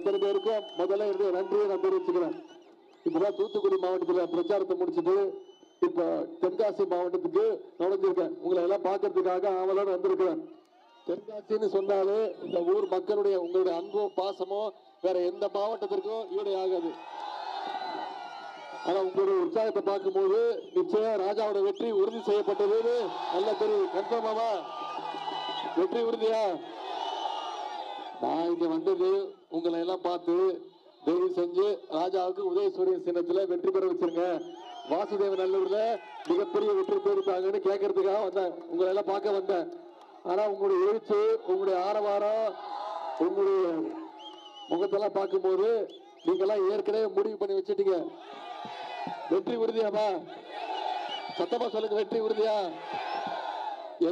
அத்தனை பேருக்கும் முதல்ல இருந்து நன்றியை நான் தெரிவிச்சுக்கிறேன். இப்பதான் தூத்துக்குடி மாவட்டத்தில் பிரச்சாரத்தை முடிச்சுட்டு இப்ப தென்காசி மாவட்டத்துக்கு நுழைஞ்சிருக்கேன். உங்களை எல்லாம் பார்க்கறதுக்காக ஆவலோடு வந்திருக்கிறேன். தென்காசின்னு சொன்னாலே இந்த ஊர் மக்களுடைய உங்களுடைய அன்பும் பாசமும் வேற எந்த மாவட்டத்திற்கும் ஈடு ஆகாது. ஆனா உங்களுடைய உற்சாகத்தை பார்க்கும்போது நிச்சயம் ராஜாவோட வெற்றி உறுதி செய்யப்பட்டது. நல்ல தெரியும். கன்ஃபார்மாவா வெற்றி உறுதியா? நான் இங்க வந்தது உங்களை எல்லாம் பார்த்து தயவு செஞ்சு ராஜாவுக்கு உதயசூரியன் சின்னத்துல வெற்றி பெற வச்சிருங்க. வாசுதேவ நல்லூர்ல மிகப்பெரிய வெற்றி பெறுத்தாங்கன்னு கேட்கறதுக்காக வந்தேன். உங்களை எல்லாம் பார்க்க வந்தேன். ஆனா உங்களுடைய எழுச்சி, உங்களுடைய ஆரவாரம், உங்களுடைய முகத்தெல்லாம் பார்க்கும்போது நீங்க எல்லாம் ஏற்கனவே முடிவு பண்ணி வச்சுட்டீங்க. வெற்றி உறுதியாமா? சத்தமா சொல்லுங்க. வெற்றி உறுதியா?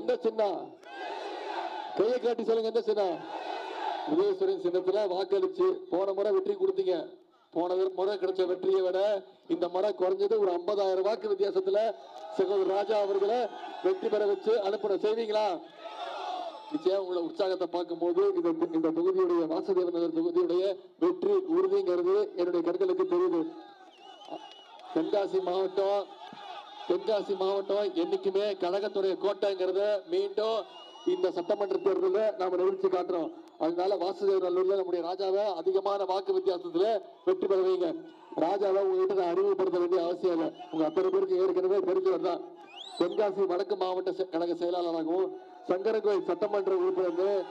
எந்த சின்னம்? கையை காட்டி சொல்லுங்க. எந்த சின்னம்? உதயசூரியன் சின்னத்துல வாக்களிச்சு போன முறை வெற்றி கொடுத்தீங்க. போன முறை கிடைச்ச வெற்றியை விட இந்த முறை குறைஞ்சது ஒரு 50,000 வாக்கு வித்தியாசத்துல சகோதரர் ராஜா அவர்களை வெற்றி பெற வச்சு அனுப்பின செய்வீங்களா? நிச்சயம் உங்களை உற்சாகத்தை பார்க்கும்போது இந்த தொகுதியுடைய வாசுதேவ நகர் தொகுதியுடைய வெற்றி உறுதிங்கிறது என்னுடைய கண்களுக்கு தெரியுது. தென்காசி மாவட்டம் என்னைக்குமே கழகத்துடைய கோட்டைங்கிறத மீண்டும் இந்த சட்டமன்ற தேர்தலில் நாம நிகழ்ச்சி காட்டுறோம். அதனால வாசுதேவ நல்லூர்ல நம்முடைய ராஜாவை அதிகமான வாக்கு வித்தியாசத்துல வெற்றி பெற வைங்க. ராஜாவை உங்ககிட்ட நான் அறிமுகப்படுத்த வேண்டிய அவசியம் இல்லை. உங்க அத்தனை பேருக்கு ஏற்கனவே தெரிஞ்சவர் தான். தென்காசி வடக்கு மாவட்ட கழக செயலாளராகவும் சங்கரங்கோயில் சட்டமன்ற உறுப்பினர்,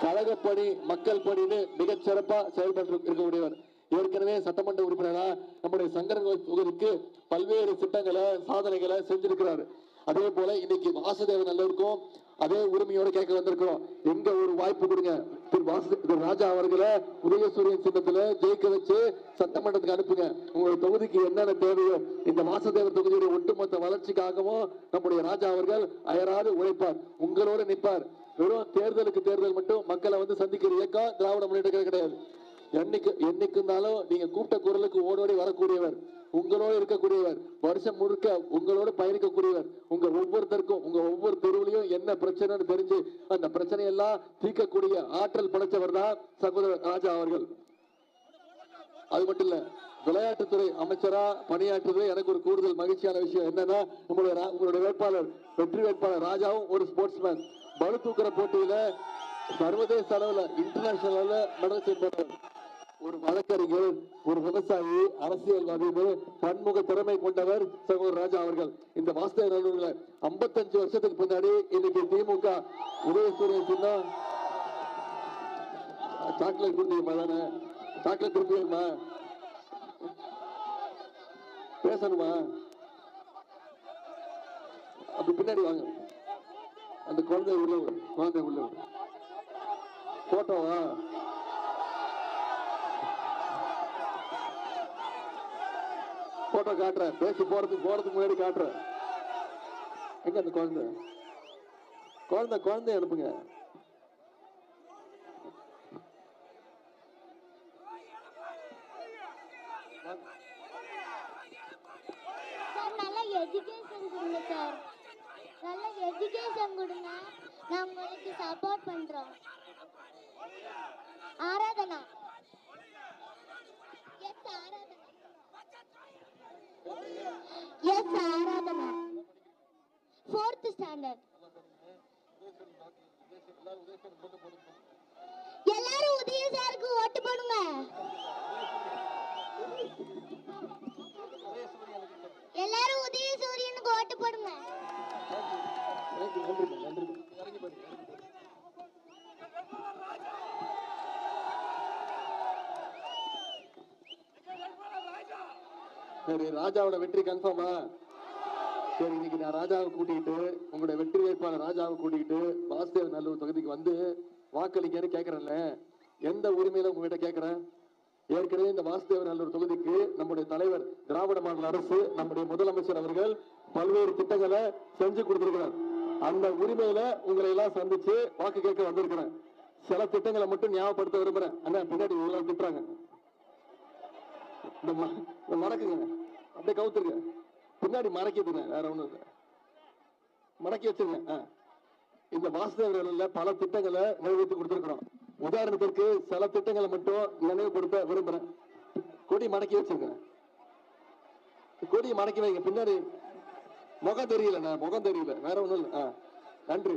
கழகப்பணி மக்கள் பணின்னு மிகச் சிறப்பா செயல்பட்டு இருக்கக்கூடியவர். ஏற்கனவே சட்டமன்ற உறுப்பினரா நம்முடைய சங்கரங்கோயில் தொகுதிக்கு பல்வேறு திட்டங்களை சாதனைகளை செஞ்சிருக்கிறாரு. அதே போல இன்னைக்கு வாசுதேவ நல்லூருக்கும் அதே உரிமையோட கேட்க வந்திருக்கிறோம். எங்க ஒரு வாய்ப்பு கொடுங்க. திரு ராஜா அவர்களை உதயசூரியன் சின்னத்துல ஜெயிக்க வச்சு சட்டமன்றத்துக்கு அனுப்புங்க. உங்களுடைய தொகுதிக்கு என்னென்ன தேவையோ இந்த வாசுதேவ தொகுதியுடைய ஒட்டுமொத்த வளர்ச்சிக்காகவும் நம்முடைய ராஜா அவர்கள் அயராது உழைப்பார், உங்களோடு நிற்பார். வெறும் தேர்தலுக்கு தேர்தல் மட்டும் மக்களை வந்து சந்திக்கிற இயக்கம் திராவிட முன்னேற்ற கழகம் கிடையாது. என்னைக்குனாலும் நீங்க கூப்பிட்ட குரலுக்கு ஓடோடி வரக்கூடியவர், உங்களோடு இருக்கக்கூடியவர், வருஷம் முழுக்க உங்களோடு பயணிக்கக்கூடியவர். உங்க ஒவ்வொருத்தருக்கும் உங்க ஒவ்வொரு தெருவிலையும் என்ன பிரச்சனைன்னு தெரிஞ்சு அந்த பிரச்சனையெல்லாம் தீர்க்கக்கூடிய ஆற்றல் படைச்சவர் தான் சகோதரர் ராஜா அவர்கள். அது மட்டும் இல்ல, விளையாட்டுத்துறை அமைச்சரா பணியாற்றுவது எனக்கு ஒரு கூடுதல் மகிழ்ச்சியான விஷயம். என்னன்னா உங்களுடைய வேட்பாளர், வெற்றி வேட்பாளர் ராஜாவும் ஒரு ஸ்போர்ட்ஸ்மேன். பளு தூக்குற போட்டியில சர்வதேச அளவுல இன்டர்நேஷனல் மெடல் செய்தவர். ஒரு வழக்கறிஞர், ஒரு விவசாயி, அரசியல்வாதி, பன்முக திறமை கொண்டவர் சகோதரர் ராஜா அவர்கள். இந்த வாசுதேவ நல்லூர்ல 55 வருஷத்துக்கு பின்னாடி இன்னைக்கு திமுக உதயசூரியன் சின்னம் சாக்லேட் கொடுத்தீங்கம்மா தானே? சாக்லேட் கொடுப்பீங்கம்மா? பேசணுமா? அப்படி பின்னாடி வாங்க. அந்த குழந்தை உள்ள போட்டோவா? போட்டோ காட்டுறேன். பேசி போறதுக்கு முன்னாடி காட்டுறேன். எங்க அந்த குழந்தை அனுப்புங்க. நல்ல எஜுகேஷன் கொடுங்க. நான் உங்களுக்கு சப்போர்ட் பண்றோம். Aradhana, S Aradhana, 4th standard. எல்லாரும் உதய சாருக்கு ஓட்டு போடுங்க. எல்லாரும் உதய சூரியனுக்கு ஓட்டு போடுங்க. சரி, ராஜாவோட வெற்றி கன்ஃபார்மா? சரி, இன்னைக்கு நான் ராஜாவை கூட்டிக்கிட்டு, உங்களுடைய வெற்றி வேட்பாளர் ராஜாவை கூட்டிக்கிட்டு வாசுதேவ நல்லூர் தொகுதிக்கு வந்து வாக்களிக்கன்னு கேட்கறேன்ல, எந்த உரிமையில உங்ககிட்ட கேட்கறேன்? ஏற்கனவே இந்த வாசுதேவ நல்லூர் தொகுதிக்கு நம்முடைய தலைவர், திராவிட மாடல் அரசு, நம்முடைய முதலமைச்சர் அவர்கள் பல்வேறு திட்டங்களை செஞ்சு கொடுத்திருக்கிறார். அந்த உரிமையில உங்களை எல்லாம் சந்திச்சு வாக்கு கேட்க வந்திருக்கிறேன். சில திட்டங்களை மட்டும் ஞாபகப்படுத்த விரும்புறேன். ஆனா பின்னாடி இவ்வளவு திட்டுறாங்க. மடக்குங்க, அப்படியே கவுத்துருங்க. பின்னாடி மடக்கிடுங்க, வேற ஒண்ணும் இல்லை. மடக்கி வச்சிருங்க. இந்த வாசுதேவ பல திட்டங்களை நிறைவேற்றி கொடுத்திருக்கிறோம். உதாரணத்திற்கு சில திட்டங்களை மட்டும் நினைவுபடுத்த விரும்புறேன். கொடி மடக்கி வச்சிருங்க, கொடி மடக்கி வைங்க. பின்னாடி முகம் தெரியல, முகம் தெரியல, வேற ஒண்ணும் இல்ல. நன்றி.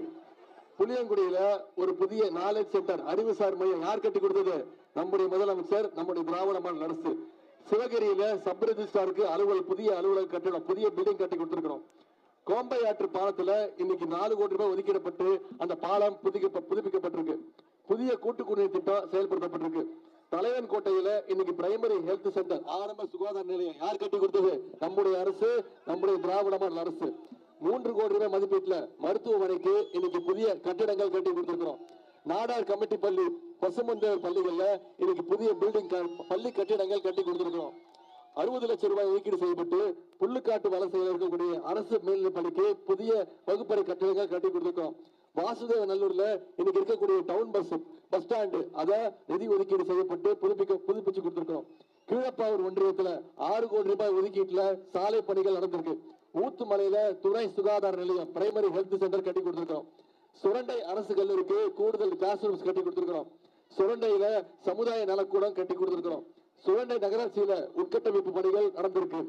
புளியங்குடியில ஒரு புதிய நாலேஜ் சென்டர், அறிவுசார் மையம் யார் கட்டி கொடுத்தது? நம்முடைய முதலமைச்சர், நம்முடைய திராவிட மாடல் அரசு. சிவகிரியில சப் ரெஜிஸ்ட்ராருக்கு அலுவலக, புதிய அலுவலக கட்டிடம், புதிய பில்டிங் கட்டி கொடுத்திருக்கிறோம். கோம்பை ஆற்று பாலத்துல இன்னைக்கு 4 கோடி ரூபாய் ஒதுக்கீடப்பட்டு அந்த பாலம் புதுப்பிக்கப்பட்டிருக்கு. புதிய கூட்டு குடிநீர் திட்டம் செயல்படுத்தப்பட்டிருக்கு. தலைவன் கோட்டையில இன்னைக்கு பிரைமரி ஹெல்த் சென்டர், ஆரம்ப சுகாதார நிலையம் யார் கட்டி கொடுத்தது? நம்முடைய அரசு, நம்முடைய திராவிட மாடல் அரசு. 3 கோடி ரூபாய் மதிப்பீட்டுல மருத்துவமனைக்கு இன்னைக்கு புதிய கட்டிடங்கள் கட்டி கொடுத்திருக்கிறோம். நாடார் கமிட்டி பள்ளி, பசுமந்தர் பள்ளிகள்ல இன்னைக்கு புதிய பில்டிங், பள்ளி கட்டிடங்கள் கட்டி கொடுத்திருக்கிறோம். 60 லட்சம் ரூபாய் ஒதுக்கீடு செய்யப்பட்டு புல்லுக்காட்டு வலசையில் இருக்கக்கூடிய அரசு மேல்நிலைப் பள்ளிக்கு புதிய வகுப்பறை கட்டிடங்கள் கட்டி கொடுத்திருக்கிறோம். வாசுதேவ நல்லூர்ல இன்னைக்கு இருக்கக்கூடிய டவுன் பஸ் ஸ்டாண்டு, அத நிதி ஒதுக்கீடு செய்யப்பட்டு புதுப்பிச்சு கொடுத்திருக்கிறோம். கீழப்பாவூர் ஒன்றியத்துல 6 கோடி ரூபாய் ஒதுக்கீட்டுல சாலை பணிகள் நடந்திருக்கு. ஊத்துமலையில துணை சுகாதார நிலையம், பிரைமரி ஹெல்த் சென்டர் கட்டி கொடுத்திருக்கிறோம். சுரண்டை அரசு கல்லூரிக்கு கூடுதல் கிளாஸ் ரூம்ஸ் கட்டி கொடுத்திருக்கிறோம். சுரண்டையில சமுதாய நலக்கூடம் கட்டி கொடுத்திருக்கிறோம். சுரண்டை நகராட்சியில உட்கட்டமைப்பு பணிகள் நடந்திருக்கு.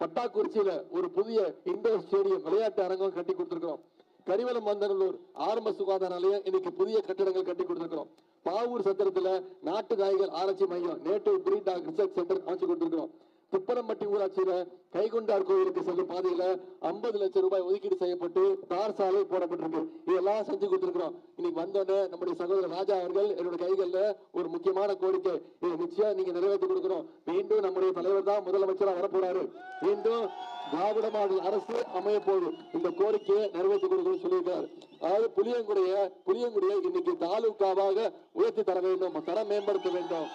பட்டாக்குறிச்சியில ஒரு புதிய இண்டோர் ஸ்டேடியம், விளையாட்டு அரங்கம் கட்டி கொடுத்திருக்கிறோம். கரிவலம் மந்தநல்லூர் ஆரம்ப சுகாதார நிலையம் இன்னைக்கு புதிய கட்டிடங்கள் கட்டி கொடுத்திருக்கிறோம். பாவூர் சத்திரத்துல நாட்டு நாய்கள் ஆராய்ச்சி மையம், native breed dog research centre அமைச்சு கொடுத்திருக்கிறோம். துப்பரம்பட்டி ஊராட்சியில கைகுண்டார் கோவிலுக்கு செல்லும் பாதையில 50 லட்சம் ரூபாய் ஒதுக்கீடு செய்யப்பட்டு தார் சாலை போடப்பட்டிருக்கு. இதெல்லாம் செஞ்சு கொடுத்திருக்கிறோம். இன்னைக்கு வந்தோடனே நம்முடைய சகோதரர் ராஜா அவர்கள் என்னோட கைகள்ல ஒரு முக்கியமான கோரிக்கை, இதை நிச்சயம் நீங்க நிறைவேற்றி கொடுக்கணும். மீண்டும் நம்முடைய தலைவர் தான் முதலமைச்சரா வரப்போறாரு. மீண்டும் திராவிட மாடல் அரசு அமைய போகுது. இந்த கோரிக்கையை நிறைவேற்றி கொடுக்கணும்னு சொல்லியிருக்காரு. அதாவது புளியங்குடியை இன்னைக்கு தாலுகாவாக உயர்த்தி தர வேண்டும், தரம் மேம்படுத்த வேண்டும்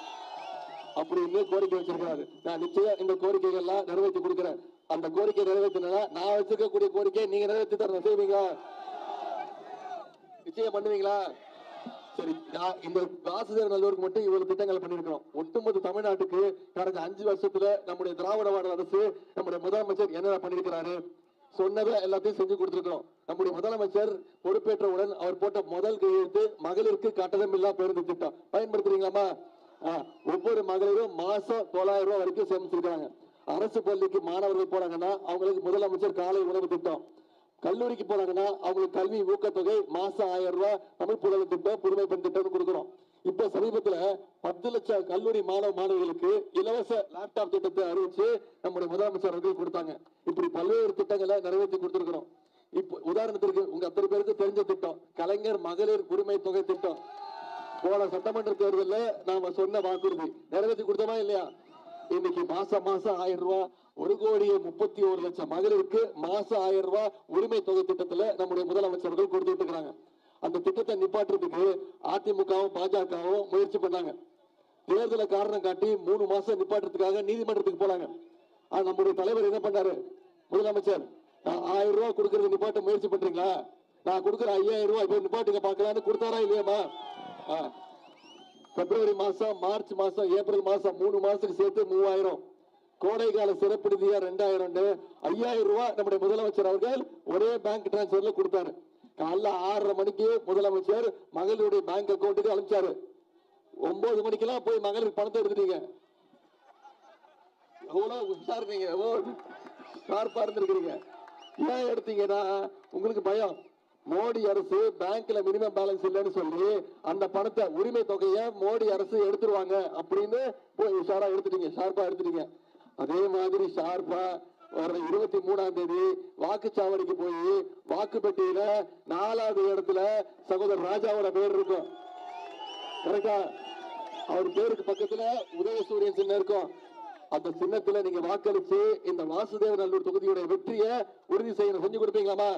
அப்படின்னு கோரிக்கை வச்சிருக்காரு. நான் நிச்சயம் இந்த கோரிக்கைகள் எல்லாம் நிறைவேற்றி கொடுக்கிறேன். அந்த கோரிக்கை நிறைவேற்றினா நான் வச்சிருக்கக்கூடிய கோரிக்கையை நீங்க நிறைவேற்றி தரணும். செய்வீங்களா? நிச்சயம் பண்ணுவீங்களா? சரி, இந்த வாசுதேவ நல்லூருக்கு மட்டும் இவ்வளவு திட்டங்கள் பண்ணிருக்கிறோம். ஒட்டுமொத்த தமிழ்நாட்டுக்கு கடந்த 5 வருஷத்துல நம்முடைய திராவிட மாடல் அரசு, நம்முடைய முதலமைச்சர் என்ன பண்ணிருக்கிறாரு? சொன்னதை எல்லாத்தையும் செஞ்சு கொடுத்திருக்கிறோம். நம்முடைய முதலமைச்சர் பொறுப்பேற்றவுடன் அவர் போட்ட முதல் கையெழுத்து மகளிருக்கு கட்டணமில்லா பேருந்து திட்டம். பயன்படுத்துறீங்களாமா? ஒவ்வொரு மகளிரும் மாசம் 900 ரூபாய் வரைக்கும் சேமிச்சிருக்காங்க. அரசு பள்ளிக்கு மாணவர்கள் போறாங்கன்னா அவங்களுக்கு முதலமைச்சர் காலை உணவு திட்டம், கல்லூரிக்கு போறாங்கன்னா அவங்களுக்கு கல்வி ஊக்கத்தொகை மாசம் 1000 ரூபாய் தமிழ் புலவர் திட்டம், புதுமை பெண் திட்டம் கொடுக்கிறோம். இப்ப சமீபத்துல 10 லட்சம் கல்லூரி மாணவிகளுக்கு இலவச லேப்டாப் திட்டத்தை அறிவிச்சு நம்முடைய முதலமைச்சர் அவர்கள் கொடுத்தாங்க. இப்படி பல்வேறு திட்டங்களை நிறைவேற்றி கொடுத்திருக்கிறோம். இப்போ உதாரணத்திற்கு உங்க அத்தனை பேருக்கு தெரிஞ்ச திட்டம் கலைஞர் மகளிர் உரிமை தொகை திட்டம். போன சட்டமன்ற தேர்தலில் நாம சொன்ன வாக்குறுதி நிறைவேற்றி கொடுத்தோமா இல்லையா? இன்னைக்கு மாசம் 1000 ரூபாய், 1,31,00,000 மகளிருக்கு மாசம் 1000 ரூபாய் உரிமை தொகை திட்டத்துல நம்முடைய முதலமைச்சர்கள் கொடுத்துட்டு இருக்காங்க. அந்த திட்டத்தை நிப்பாட்டுறதுக்கு அதிமுகவும் பாஜகவும் முயற்சி பண்ணாங்க. தேர்தலை காரணம் காட்டி 3 மாசம் நிப்பாட்டுறதுக்காக நீதிமன்றத்துக்கு போனாங்க. நம்முடைய தலைவர் என்ன பண்ணாரு? முதலமைச்சர், நான் 1000 ரூபாய் கொடுக்கறது நிப்பாட்ட முயற்சி பண்றீங்களா? நான் கொடுக்குற 5000 ரூபாய் இப்ப நிப்பாட்டுங்க பாக்கலான்னு கொடுத்தாரா இல்லையாமா? பிப்ரவரி மாசம், மார்ச் மாசம், ஏப்ரல் மாசம் 3 மாசத்துக்கு சேர்த்து 3000, கோடை கால சிறப்பு நிதியா 2000, 5000 ரூபாய் நம்முடைய முதலமைச்சர் அவர்கள் ஒரே பேங்க் டிரான்ஸ்பர்ல கொடுத்தாரு. காலைல 6:30 மணிக்கு முதலமைச்சர் மகளிருடைய பேங்க் அக்கௌண்ட்டுக்கு அனுப்பிச்சாரு. 9 மணிக்கெல்லாம் போய் மகளிர் பணத்தை எடுத்துட்டீங்க. எவ்வளவு உஷாருங்க, எவ்வளவு ஷார்ப்பா இருந்திருக்கிறீங்க. ஏன் எடுத்தீங்கன்னா உங்களுக்கு பயம். மோடி அரசு பேங்க்ல மினிமம் பேலன்ஸ் இல்லைன்னு சொல்லி அந்த பணத்தை, உரிமை தொகையை மோடி அரசு எடுத்துருவாங்க அப்படின்னு போய் உஷாரா எடுத்துட்டீங்க, ஷார்ப்பா எடுத்துட்டீங்க. அதே மாதிரி ஷார்ப்பா வர 23ஆம் தேதி வாக்குச்சாவடிக்கு போய் வாக்கு பெட்டியில 4வது இடத்துல சகோதரர் ராஜாவோட பேர் இருக்கும். கரெக்டா? அவர் பேருக்கு பக்கத்துல உதயசூரியன் சின்னம் இருக்கும். அந்த சின்னத்துல நீங்க வாக்களிச்சு இந்த வாசுதேவ நல்லூர் தொகுதியுடைய வெற்றியை உறுதி செய்யணும். செஞ்சு கொடுப்பீங்களாமா?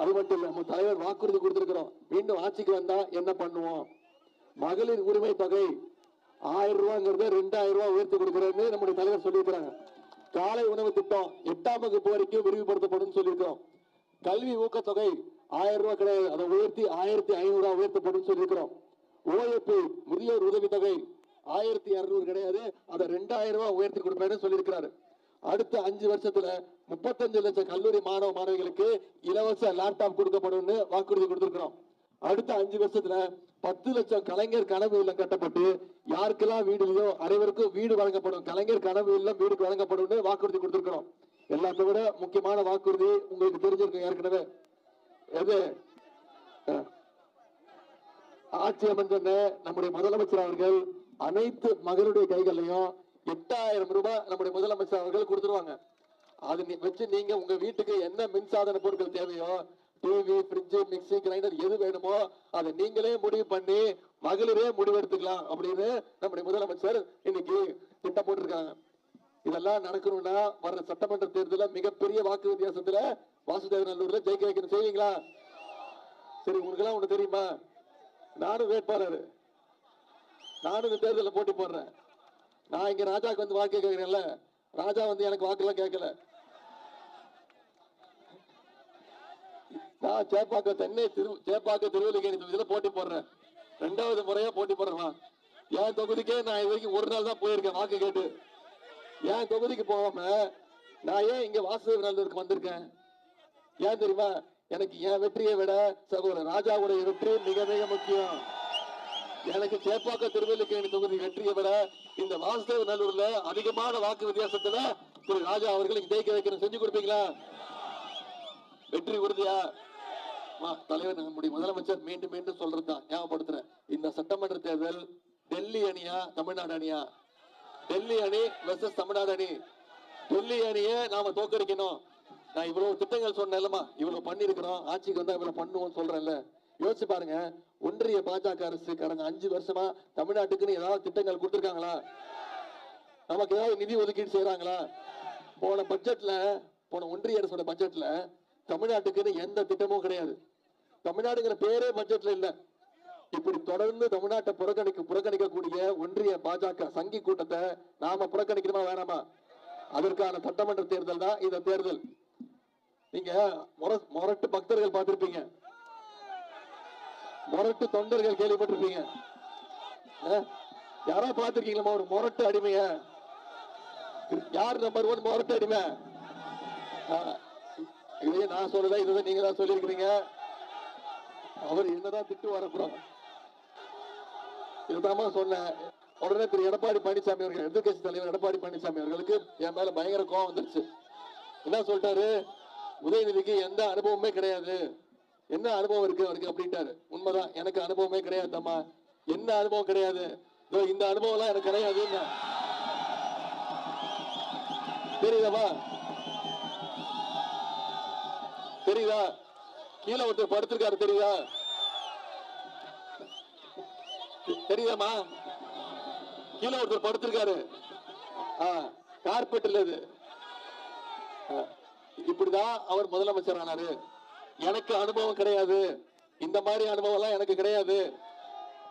அது மட்டும் இல்ல, நம்ம தலைவர் வாக்குறுதி கொடுத்திருக்கிறோம். மீண்டும் ஆட்சிக்கு வந்தா என்ன பண்ணுவோம்? மகளிர் உரிமை தொகை 1000 ரூபாய்ங்கிறத 2000 ரூபாய் உயர்த்தி கொடுக்கிறேன்னு நம்முடைய தலைவர் சொல்லியிருக்கிறாங்க. காலை உணவு திட்டம் 8ஆம் வகுப்பு வரைக்கும் விரிவுபடுத்தப்படும் சொல்லியிருக்கிறோம். கல்வி ஊக்கத்தொகை 1000 ரூபாய் கிடையாது, அதை உயர்த்தி 1500 ரூபாய் உயர்த்தப்படும் சொல்லியிருக்கிறோம். ஓஏபி முதியோர் உதவி தொகை 1200 கிடையாது, அதை 2000 ரூபாய் உயர்த்தி கொடுப்பேன்னு சொல்லியிருக்கிறாரு. அடுத்த 5 வருஷத்துல 35 லட்சம் கல்லூரி மாணவ மாணவிகளுக்கு இலவச லேப்டாப் கொடுக்கப்படும் வாக்குறுதி கொடுத்திருக்கிறோம். அடுத்த 5 வருஷத்துல 10 லட்சம் கலைஞர் கனவு இல்லம் கட்டப்பட்டு யாருக்கெல்லாம் வீடு இல்லையோ அனைவருக்கும் வீடு வழங்கப்படும். கலைஞர் கனவு இல்லம் வீடு வழங்கப்படும் வாக்குறுதி கொடுத்திருக்கிறோம். எல்லாத்தை விட முக்கியமான வாக்குறுதி உங்களுக்கு தெரிஞ்சிருக்கும் ஏற்கனவே. எது ஆட்சி அமைஞ்ச நம்முடைய முதலமைச்சர் அவர்கள் அனைத்து மகளுடைய கைகளையும் 8000 ரூபாய் நம்முடைய முதலமைச்சர் அவர்கள் கொடுத்துருவாங்க. அது வச்சு நீங்க உங்க வீட்டுக்கு என்ன மின்சாதன பொருட்கள் தேவையோ, டிவி, ஃப்ரிட்ஜ், மிக்சி, கிரைண்டர் எது வேணுமோ அதை நீங்களே முடிவு பண்ணி மகளிரே முடிவெடுத்துக்கலாம் அப்படின்னு நம்முடைய முதலமைச்சர் இன்னைக்கு திட்டம் போட்டிருக்காங்க. இதெல்லாம் நடக்கணும்னா வர்ற சட்டமன்ற தேர்தலில் மிகப்பெரிய வாக்கு வித்தியாசத்துல வாசுதேவநல்லூர்ல ஜெயிக்க வைக்கணும். செய்வீங்களா? சரி, உங்களுக்கு எல்லாம் ஒண்ணு தெரியுமா? நானும் வேட்பாளர், நானும் இந்த தேர்தலில் போட்டி போடுறேன். நான் இங்க ராஜாக்கு வந்து வாக்கு கேட்கிறேன்ல, ராஜா வந்து எனக்கு வாக்கெல்லாம் கேட்கல. நான் சேப்பாக்க திருவல்லிக்கேணி தொகுதியில போட்டி போடுறேன். 2வது முறையா போட்டி போடுறேன். என் தொகுதிக்கே நான் இது வரைக்கும் ஒரு நாள் தான் போயிருக்கேன் வாக்கு கேட்டு. என் தொகுதிக்கு போகாம நான் ஏன் இங்க வாசுதேவநல்லூருக்கு வந்திருக்கேன்? ஏன் தெரியுமா? எனக்கு என் வெற்றியை விட சகோதரர் ராஜாவுடைய வெற்றி மிக மிக முக்கியம். எனக்கு சேப்பாக்க திருவல்லிக்கேணி தொகுதி வெற்றியை விட இந்த வாசுதேவநல்லூர்ல அதிகமான வாக்கு வித்தியாசத்துல திரு ராஜா அவர்கள் ஜெயிக்க வைக்கணும். செஞ்சு கொடுப்பீங்களா? வெற்றி உறுதியா? தலைவர் நம்முடைய முதலமைச்சர் மீண்டும் மீண்டும் சொல்றதுதான் ஞாபகப்படுத்துறேன். இந்த சட்டமன்ற தேர்தல் டெல்லி அணியா தமிழ்நாடு அணியா? டெல்லி அணி வெர்சஸ் தமிழ்நாடு அணி. டெல்லி அணியை நாம தோக்கடிக்கணும். நான் இவ்வளவு திட்டங்கள் சொன்னேன்லமா, இவ்வளவு பண்ணிருக்கிறோம், ஆட்சிக்கு வந்தா இவ்வளவு பண்ணுவோம்னு சொல்றேன்ல. யோசிச்சு பாருங்க, ஒன்றிய பாஜக அரசு கடந்த 5 வருஷமா தமிழ்நாட்டுக்குன்னு ஏதாவது திட்டங்கள் கொடுத்திருக்காங்களா? நமக்கு ஏதாவது நிதி ஒதுக்கீடு செய்யறாங்களா? போன ஒன்றிய அரசோட பட்ஜெட்ல தமிழ்நாட்டுக்குன்னு எந்த திட்டமும் கிடையாது. தமிழ்நாடுங்கிற பேரே பட்ஜெட்ல இல்ல. இப்படி தொடர்ந்து தமிழ்நாட்டை புறக்கணிக்கக்கூடிய ஒன்றிய பாஜக சங்கி கூட்டத்தை நாம புறக்கணிக்கணுமா வேணாமா? அதற்கான சட்டமன்ற தேர்தல் தான் இந்த தேர்தல். நீங்க மொரட்டு பக்தர்கள் பார்த்திருப்பீங்க, மொரட்டு தொண்டர்கள் கேள்விப்பட்டிருப்பீங்க. யாரா பார்த்திருக்கீங்களா ஒரு மொரட்டு அடிமைய? யார் நம்பர் 1 மொரட்டு அடிமை? இதையே நான் சொல்லல, இதுதான் நீங்க தான் சொல்லியிருக்கிறீங்க. அவர் என்னதான் திட்டு வரப்போறாங்க, இதுதான் சொன்னேன். உடனே திரு எடப்பாடி பழனிசாமி அவர்கள், எதிர்கட்சி தலைவர் எடப்பாடி பழனிசாமி அவர்களுக்கு என் மேல பயங்கர கோவம் வந்துருச்சு. என்ன சொல்லிட்டாரு? உதயநிதிக்கு எந்த அனுபவமே கிடையாது. என்ன அனுபவம் இருக்கு அவருக்கு அப்படின்ட்டாரு. உண்மைதான், எனக்கு அனுபவமே கிடையாது அம்மா. என்ன அனுபவம் கிடையாது? இந்த அனுபவம் எல்லாம் எனக்கு கிடையாது. தெரியுதாமா? தெரியுதா? கீழே ஒருத்தர் படுத்திருக்காரு, தெரியுதா? தெரியுதாமா? கீழே ஒருத்தர் படுத்திருக்காரு, கார்பெட்ல. இது இப்படிதான் அவர் முதலமைச்சர் ஆனாரு. எனக்கு அனுபவம் கிடையாது, இந்த மாதிரி அனுபவம் எல்லாம் எனக்கு கிடையாது.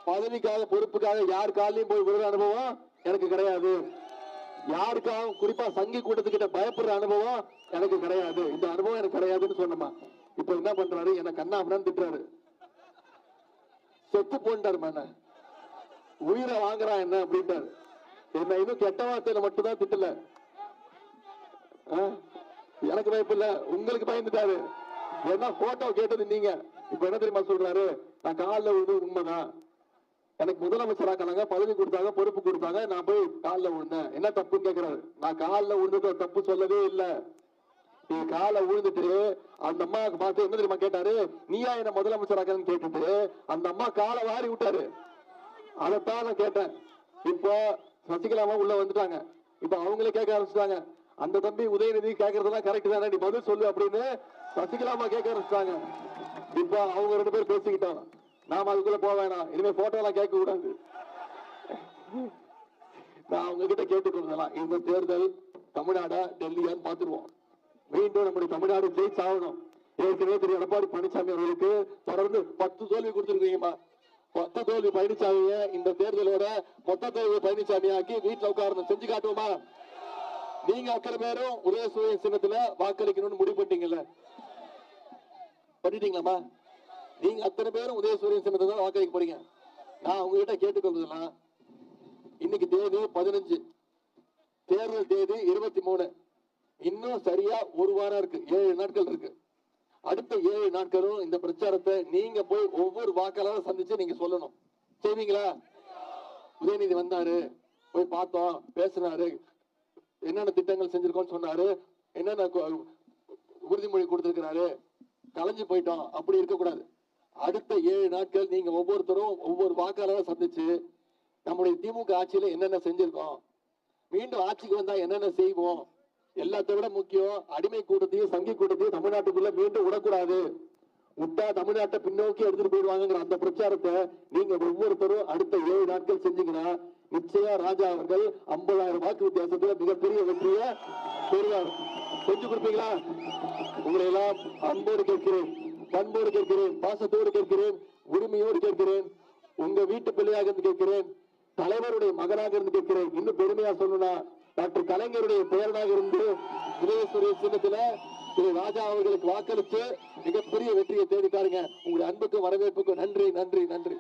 பதவிக்காக பொறுப்புக்காக யார் காலையும் போய் விடுற அனுபவம் எனக்கு கிடையாது. யாருக்காக குறிப்பா சங்கி கூட்டத்துக்கிட்ட பயப்படுற அனுபவம் எனக்கு கிடையாது. இந்த அனுபவம் எனக்கு கிடையாதுன்னு சொன்னமா. இப்ப என்ன பண்றாரு? என்ன கண்ணா அப்படின்னு திட்டுறாரு. செத்து போன்றாரு, மேன உயிரை வாங்குறா என்ன அப்படின்ட்டாரு. என்ன இன்னும் கெட்ட வார்த்தையில மட்டும்தான் திட்டல. எனக்கு பயப்பு இல்ல, உங்களுக்கு பயந்துட்டாரு. ஏன்னா போட்டோ கேட்டது நீங்க. இப்ப என்ன தெரியுமா சொல்றாரு? நான் காலில் விழுந்து உண்மைதான், எனக்கு முதலமைச்சர் ஆக்கினாங்க, பதவி கொடுத்தாங்க, பொறுப்பு கொடுத்தாங்க, நான் போய் காலில் விழுந்தேன், என்ன தப்புன்னு கேட்கிறாரு. நான் காலில் விழுந்தது தப்பு சொல்லவே இல்லை. நீ காலை விழுந்துட்டு அந்த அம்மாவுக்கு பார்த்து என்ன தெரியுமா கேட்டாரு? நீயா என்ன முதலமைச்சர் ஆக்கணும்னு கேட்டுட்டு அந்த அம்மா காலை வாரி விட்டாரு. அதைத்தான் நான் கேட்டேன். இப்போ சசிகலாமா உள்ள வந்துட்டாங்க. இப்ப அவங்களே கேட்க ஆரம்பிச்சுட்டாங்க, அந்த தம்பி உதயநிதி கேட்கறதெல்லாம் கரெக்ட் தானே, நீ பதில் சொல்லு அப்படின்னு சசிகலாமா கேட்க ஆரம்பிச்சிட்டாங்க. இப்ப அவங்க 2 பேர் பேசிக்கிட்டாங்க. நாம அதுக்குள்ள போக வேணாம், இனிமே போட்டோ எல்லாம் கேட்க கூடாது. நான் அவங்க கிட்ட கேட்டுக்கொள்ளலாம், இந்த தேர்தல் தமிழ்நாடா டெல்லியான்னு பாத்துருவோம். மீண்டும் நம்முடைய தமிழ்நாடு ஜெயிச்சாகணும். ஏற்கனவே திரு எடப்பாடி பழனிசாமி அவர்களுக்கு தொடர்ந்து 10 தோல்வி கொடுத்திருக்கீங்கம்மா. 10 தோல்வி பழனிசாமிய இந்த தேர்தலோட மொத்த தோல்வி பழனிசாமி ஆக்கி வீட்டுல உட்கார்ந்து செஞ்சு காட்டுவோமா? நீங்க அத்தனை பேரும் உதயசூரிய சின்னத்துல வாக்களிக்கணும்னு முடிவு பண்ணிட்டீங்கல்ல, பண்ணிட்டீங்களாமா? நீங்க அத்தனை பேரும் உதயசூரிய சின்னத்துல தான் வாக்களிக்க போறீங்க. நான் உங்ககிட்ட கேட்டுக்கொள்றதுலாம், இன்னைக்கு தேதி 15, தேர்தல் தேதி 23, இன்னும் சரியா 1 வாரம் இருக்கு, 7 நாட்கள் இருக்கு. அடுத்த 7 நாட்களும் இந்த பிரச்சாரத்தை நீங்க போய் ஒவ்வொரு வாக்காளரும் சந்திச்சு நீங்க சொல்லணும். செய்வீங்களா? உதயநிதி வந்தாரு, போய் பார்த்தோம், பேசினாரு, என்னென்ன திட்டங்கள் செஞ்சிருக்கோம்னு சொன்னாரு, என்னென்ன உறுதிமொழி கொடுத்திருக்கிறாரு, கலைஞ்சு போயிட்டோம், அப்படி இருக்கக்கூடாது. அடுத்த 7 நாட்கள் நீங்க ஒவ்வொருத்தரும் ஒவ்வொரு வாக்காளரை சந்திச்சு நம்முடைய திமுக ஆட்சியில என்னென்ன செஞ்சிருக்கோம், மீண்டும் ஆட்சிக்கு வந்தா என்னென்ன செய்வோம், எல்லாத்தை விட முக்கியம் அடிமை கூட்டத்தையும் சங்கி கூட்டத்தையும் தமிழ்நாட்டுக்குள்ள மீண்டும் விடக்கூடாது. விட்டா தமிழ்நாட்டை பின்னோக்கி எடுத்துட்டு போயிடுவாங்கிற அந்த பிரச்சாரத்தை நீங்க ஒவ்வொருத்தரும் அடுத்த 7 நாட்கள் செஞ்சீங்கன்னா நிச்சயம் ராஜா அவர்கள் 50,000 வாக்கு வித்தியாசத்துல மிகப்பெரிய வெற்றியை பெறுவார். செஞ்சு கொடுப்பீங்களா? உங்களை எல்லாம் அன்போடு கேட்கிறேன், பண்போடு கேட்கிறேன், பாசத்தோடு கேட்கிறேன், உரிமையோடு கேட்கிறேன், உங்க வீட்டு பிள்ளையாக இருந்து கேட்கிறேன், தலைவருடைய மகனாக இருந்து கேட்கிறேன். இன்னும் பெருமையா சொல்லணும்னா டாக்டர் கலைஞருடைய பெயராக இருந்து உதயசூரிய சின்னத்துல திரு ராஜா அவர்களுக்கு வாக்களித்து மிகப்பெரிய வெற்றியை தேடித்தாருங்க. உங்களுடைய அன்புக்கும் வரவேற்புக்கும் நன்றி, நன்றி, நன்றி.